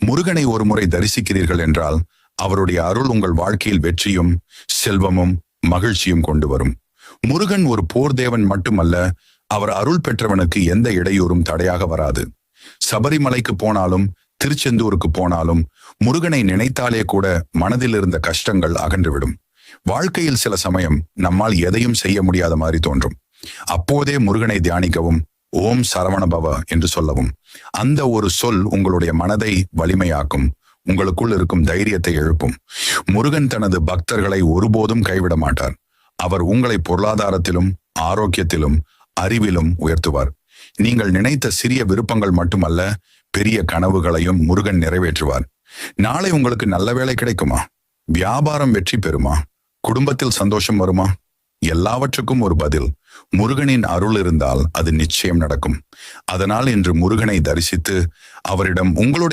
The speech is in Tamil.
முருகனை ஒரு முறை தரிசிக்கிறீர்கள் என்றால் அவருடைய அருள் உங்கள் வாழ்க்கையில் வெற்றியும் செல்வமும் மகிழ்ச்சியும் கொண்டு வரும். முருகன் ஒரு போர் தேவன் மட்டுமல்ல, அவர் அருள் பெற்றவனுக்கு எந்த இடையூறும் தடையாக வராது. சபரிமலைக்கு போனாலும் திருச்செந்தூருக்கு போனாலும் முருகனை நினைத்தாலே கூட மனதில் இருந்த கஷ்டங்கள் அகன்றுவிடும். வாழ்க்கையில் சில சமயம் நம்மால் எதையும் செய்ய முடியாத மாதிரி தோன்றும். அப்போதே முருகனை தியானிக்கவும், ஓம் சரவண பவ என்று சொல்லவும். அந்த ஒரு சொல் உங்களுடைய மனதை வலிமையாக்கும், உங்களுக்குள் இருக்கும் தைரியத்தை எழுப்பும். முருகன் தனது பக்தர்களை ஒருபோதும் கைவிட மாட்டார். அவர் உங்களை பொருளாதாரத்திலும் ஆரோக்கியத்திலும் அறிவிலும் உயர்த்துவார். நீங்கள் நினைத்த சிறிய விருப்பங்கள் மட்டுமல்ல, பெரிய கனவுகளையும் முருகன் நிறைவேற்றுவார். நாளை உங்களுக்கு நல்ல வேலை கிடைக்குமா? வியாபாரம் வெற்றி பெறுமா? குடும்பத்தில் சந்தோஷம் வருமா? எல்லாவற்றுக்கும் ஒரு பதில் முருகனின் அருள் இருந்தால் அது நிச்சயம் நடக்கும். அதனால் இன்று முருகனை தரிசித்து அவரிடம் உங்களுடைய